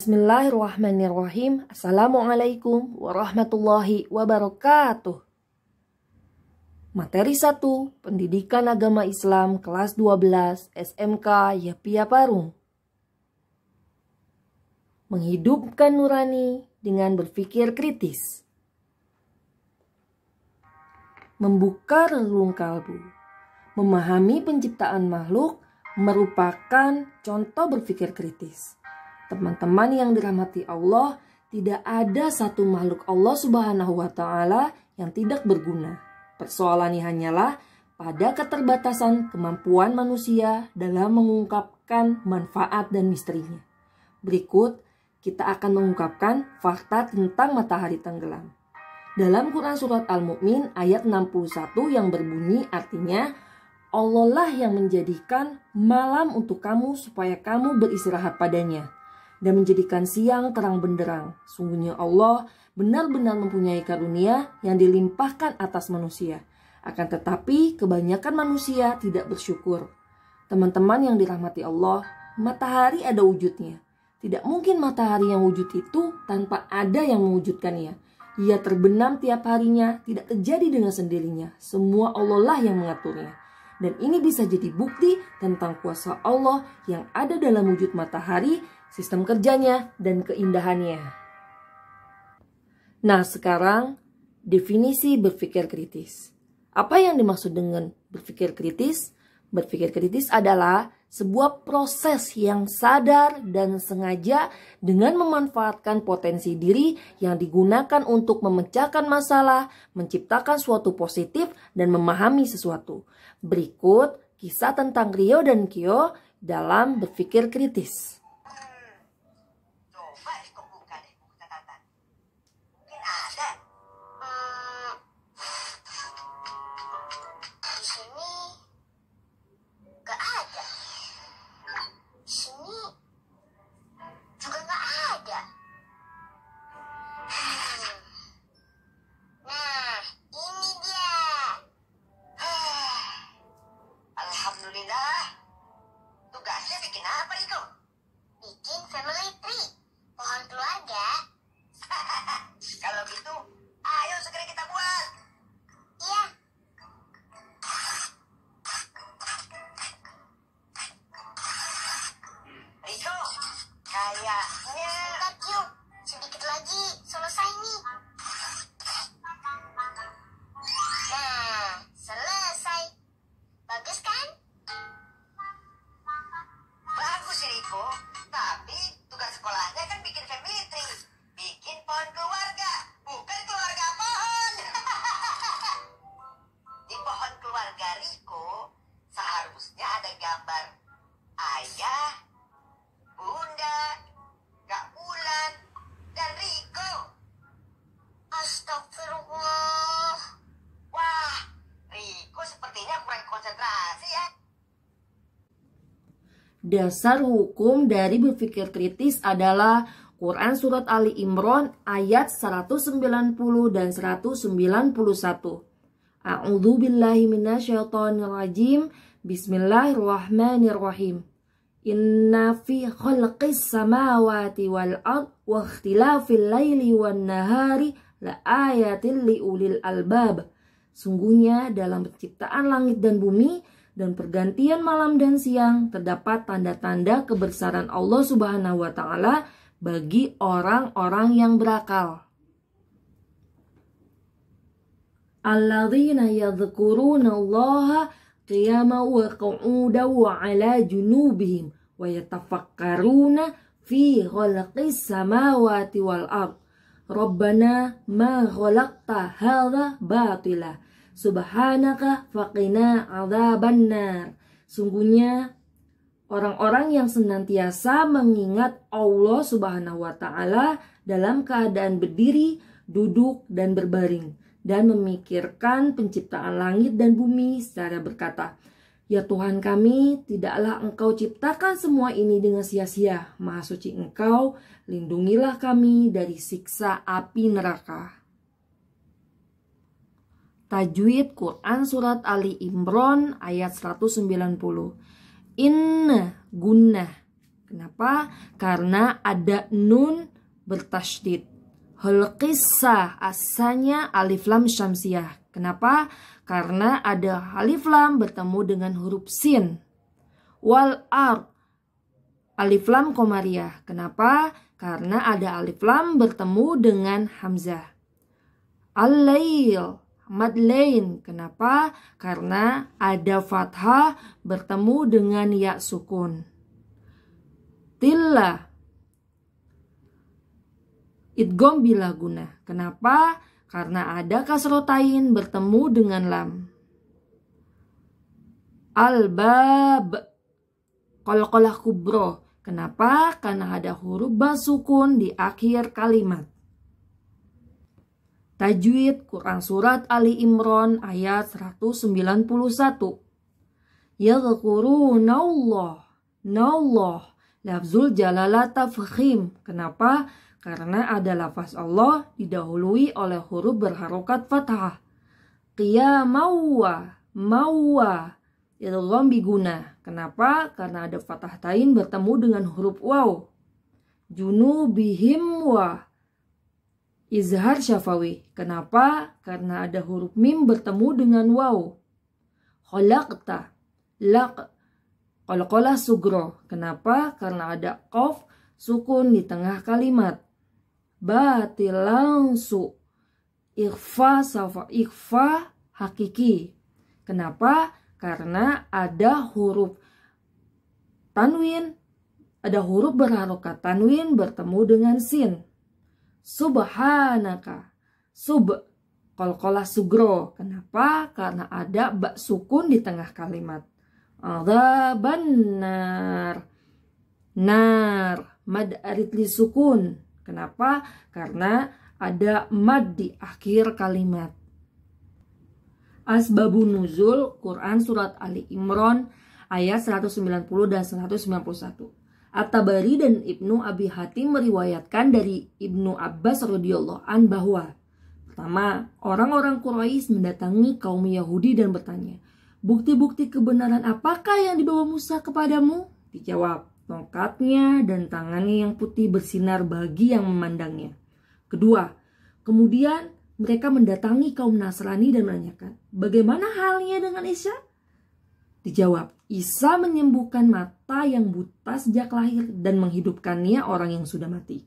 Bismillahirrahmanirrahim. Assalamualaikum warahmatullahi wabarakatuh. Materi 1, Pendidikan Agama Islam kelas 12 SMK Yapia Parung. Menghidupkan nurani dengan berpikir kritis. Membuka relung kalbu. Memahami penciptaan makhluk merupakan contoh berpikir kritis. Teman-teman yang dirahmati Allah, tidak ada satu makhluk Allah Subhanahu wa Ta'ala yang tidak berguna. Persoalannya hanyalah pada keterbatasan kemampuan manusia dalam mengungkapkan manfaat dan misterinya. Berikut kita akan mengungkapkan fakta tentang matahari tenggelam. Dalam Quran Surat Al-Mu'min ayat 61 yang berbunyi artinya, Allah lah yang menjadikan malam untuk kamu supaya kamu beristirahat padanya, dan menjadikan siang terang benderang. Sungguhnya Allah benar-benar mempunyai karunia yang dilimpahkan atas manusia. Akan tetapi kebanyakan manusia tidak bersyukur. Teman-teman yang dirahmati Allah, matahari ada wujudnya. Tidak mungkin matahari yang wujud itu tanpa ada yang mewujudkannya. Ia terbenam tiap harinya, tidak terjadi dengan sendirinya. Semua Allah lah yang mengaturnya. Dan ini bisa jadi bukti tentang kuasa Allah yang ada dalam wujud matahari, sistem kerjanya, dan keindahannya. Nah, sekarang definisi berpikir kritis. Apa yang dimaksud dengan berpikir kritis? Berpikir kritis adalah sebuah proses yang sadar dan sengaja dengan memanfaatkan potensi diri yang digunakan untuk memecahkan masalah, menciptakan suatu positif, dan memahami sesuatu. Berikut kisah tentang Rio dan Kyo dalam berpikir kritis. Tugasnya bikin apa itu? Bikin family tree, pohon keluarga. Kalau gitu, ayo segera kita buat. Iya. Riko, kayaknya... Bentar, yuk. Sedikit lagi, selesai nih. Nah, selesai. Bagus kan? Bagus sih Riko, tapi tugas sekolahnya kan bikin family tree, bikin pohon keluarga, bukan keluarga pohon. Di pohon keluarga Riko seharusnya ada gambar ayah, bunda, Kak Bulan, dan Riko. Astagfirullah. Wah, Riko sepertinya kurang konsentrasi ya. Dasar hukum dari berpikir kritis adalah Quran Surat Ali Imran ayat 190 dan 191. A'udzu billahi minasyaitonir rajim. Bismillahirrahmanirrahim. Inna fi khalqis samawati wal ard wa ikhtilafil laili wan nahari la ayatin liulil albab. Sungguhnya dalam penciptaan langit dan bumi dan pergantian malam dan siang terdapat tanda-tanda kebesaran Allah Subhanahu wa Ta'ala bagi orang-orang yang berakal. Alladzina yadhkuruna Allaha qiyaman wa qu'udan wa 'ala junubihim wa yatafakkaruna fi khalqis samawati wal ard. Rabbana ma khalaqta hadza batila. Subhanaka faqina adzabannar. Sungguhnya orang-orang yang senantiasa mengingat Allah Subhanahu wa Ta'ala dalam keadaan berdiri, duduk, dan berbaring, dan memikirkan penciptaan langit dan bumi secara berkata, Ya Tuhan kami, tidaklah Engkau ciptakan semua ini dengan sia-sia. Maha suci Engkau, lindungilah kami dari siksa api neraka. Tajwid Quran Surat Ali Imran ayat 190. Inna gunnah Kenapa? Karena ada nun bertasydid. Hulqisah asalnya alif lam syamsiyah. Kenapa? Karena ada alif lam bertemu dengan huruf sin. Wal ar alif lam komariah. Kenapa? Karena ada alif lam bertemu dengan hamzah. Al-lail mad lain. Kenapa? Karena ada fathah bertemu dengan ya sukun. Tilla idgham bila guna. Kenapa? Karena ada kasrotain bertemu dengan lam. Al-bab qalqalah kubro. Kenapa? Karena ada huruf ba sukun di akhir kalimat. Tajwid Quran Surat Ali Imran ayat 191. Yadhkurunallah. Nallah lafzul jalalah tafkhim. Kenapa? Karena ada lafaz Allah didahului oleh huruf berharokat fathah. Qiyamawwa mawwa idgham biguna. Kenapa? Karena ada fathah tain bertemu dengan huruf waw. Junubihim wa izhar syafawi. Kenapa? Karena ada huruf mim bertemu dengan waw. Khalaqta laq qalqalah sugro. Kenapa? Karena ada qaf sukun di tengah kalimat. Batil langsung ikhfa safa ikhfa hakiki. Kenapa? Karena ada huruf tanwin, ada huruf berharokat tanwin bertemu dengan sin. Subhanaka sub qalqalah sugro. Kenapa? Karena ada ba sukun di tengah kalimat. Adzaban nar nar mad aritli sukun. Kenapa? Karena ada mad di akhir kalimat. Asbabun nuzul Quran Surat Ali Imran ayat 190 dan 191. At-Tabari dan Ibnu Abi Hatim meriwayatkan dari Ibnu Abbas radhiyallahu an bahwa pertama, orang-orang Quraisy mendatangi kaum Yahudi dan bertanya, bukti-bukti kebenaran apakah yang dibawa Musa kepadamu? Dijawab, tongkatnya dan tangannya yang putih bersinar bagi yang memandangnya. Kedua, kemudian mereka mendatangi kaum Nasrani dan menanyakan, bagaimana halnya dengan Isa? Dijawab, Isa menyembuhkan mata yang buta sejak lahir dan menghidupkannya orang yang sudah mati.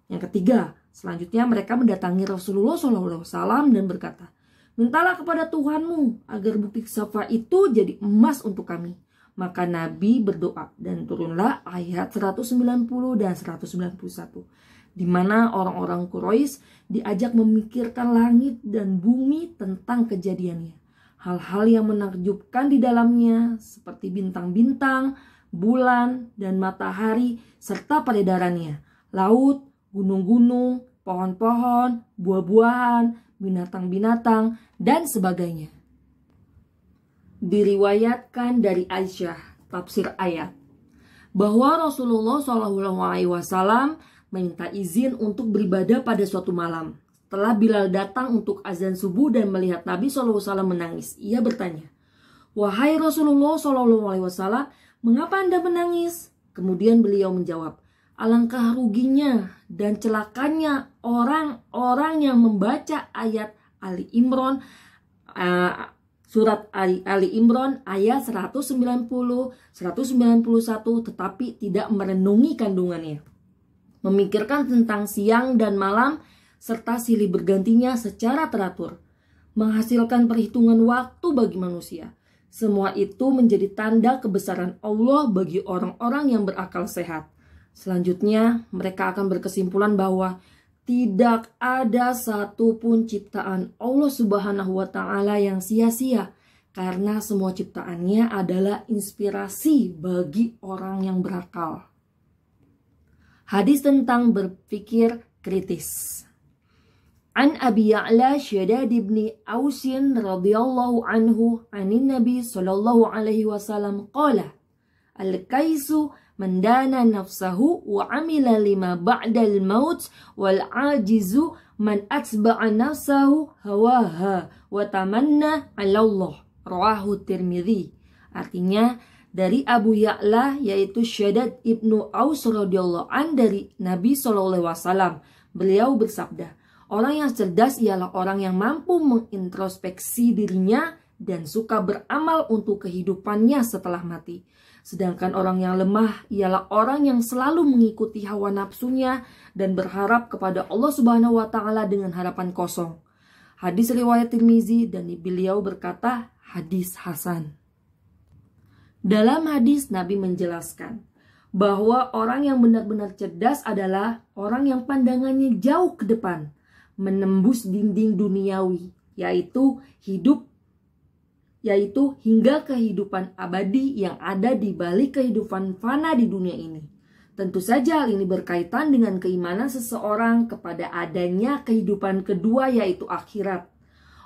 Yang ketiga, selanjutnya mereka mendatangi Rasulullah SAW dan berkata, mintalah kepada Tuhanmu agar bukti safa itu jadi emas untuk kami. Maka Nabi berdoa dan turunlah ayat 190 dan 191. Di mana orang-orang Quraisy diajak memikirkan langit dan bumi tentang kejadiannya. Hal-hal yang menakjubkan di dalamnya seperti bintang-bintang, bulan, dan matahari serta peredarannya. Laut, gunung-gunung, pohon-pohon, buah-buahan, binatang-binatang, dan sebagainya. Diriwayatkan dari Aisyah, tafsir ayat, bahwa Rasulullah SAW meminta izin untuk beribadah pada suatu malam. Setelah Bilal datang untuk azan subuh dan melihat Nabi SAW menangis, ia bertanya, wahai Rasulullah SAW, mengapa Anda menangis? Kemudian beliau menjawab, alangkah ruginya dan celakanya orang-orang yang membaca ayat Ali Imran, surat Ali Imran ayat 190, 191 tetapi tidak merenungi kandungannya. Memikirkan tentang siang dan malam serta silih bergantinya secara teratur. Menghasilkan perhitungan waktu bagi manusia. Semua itu menjadi tanda kebesaran Allah bagi orang-orang yang berakal sehat. Selanjutnya mereka akan berkesimpulan bahwa tidak ada satupun ciptaan Allah Subhanahu wa Ta'ala yang sia-sia, karena semua ciptaannya adalah inspirasi bagi orang yang berakal. Hadis tentang berpikir kritis. An Abi Ya'la Shaddad ibn Ausin radhiyallahu anhu anin Nabi sallallahu alaihi wasallam qala al-kaisu man dana nafsahu wa amila lima ba'dal maut wal ajizu man atba'a nafsahu hawaha wa tamanna 'ala Allah. Rawahu Tirmidzi. Artinya, dari Abu Ya'la yaitu Syaddad ibnu Aus radhiyallahu an dari Nabi SAW. Beliau bersabda, orang yang cerdas ialah orang yang mampu mengintrospeksi dirinya dan suka beramal untuk kehidupannya setelah mati. Sedangkan orang yang lemah ialah orang yang selalu mengikuti hawa nafsunya dan berharap kepada Allah Subhanahu wa taala dengan harapan kosong. Hadis riwayat Tirmizi dan beliau berkata hadis hasan. Dalam hadis Nabi menjelaskan bahwa orang yang benar-benar cerdas adalah orang yang pandangannya jauh ke depan, menembus dinding duniawi, yaitu hingga kehidupan abadi yang ada di balik kehidupan fana di dunia ini. Tentu saja hal ini berkaitan dengan keimanan seseorang kepada adanya kehidupan kedua yaitu akhirat.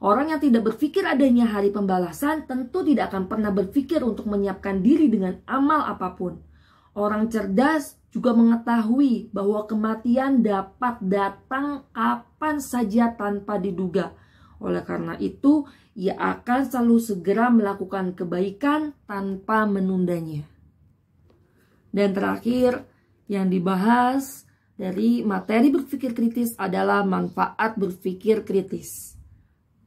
Orang yang tidak berpikir adanya hari pembalasan tentu tidak akan pernah berpikir untuk menyiapkan diri dengan amal apapun. Orang cerdas juga mengetahui bahwa kematian dapat datang kapan saja tanpa diduga. Oleh karena itu, ia akan selalu segera melakukan kebaikan tanpa menundanya. Dan terakhir, yang dibahas dari materi berpikir kritis adalah manfaat berpikir kritis.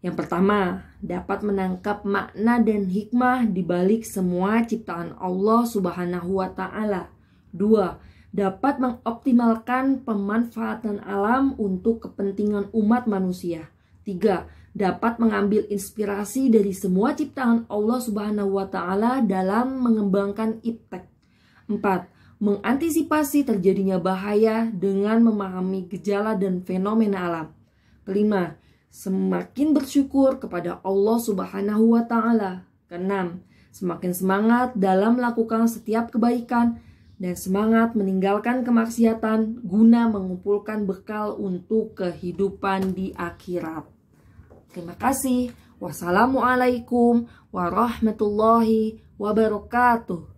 Yang pertama, dapat menangkap makna dan hikmah di balik semua ciptaan Allah Subhanahu wa taala. 2. Dapat mengoptimalkan pemanfaatan alam untuk kepentingan umat manusia. 3. Dapat mengambil inspirasi dari semua ciptaan Allah Subhanahu wa taala dalam mengembangkan iptek. 4. Mengantisipasi terjadinya bahaya dengan memahami gejala dan fenomena alam. 5. Semakin bersyukur kepada Allah Subhanahu wa taala. Keenam, semakin semangat dalam melakukan setiap kebaikan dan semangat meninggalkan kemaksiatan guna mengumpulkan bekal untuk kehidupan di akhirat. Terima kasih. Wassalamualaikum warahmatullahi wabarakatuh.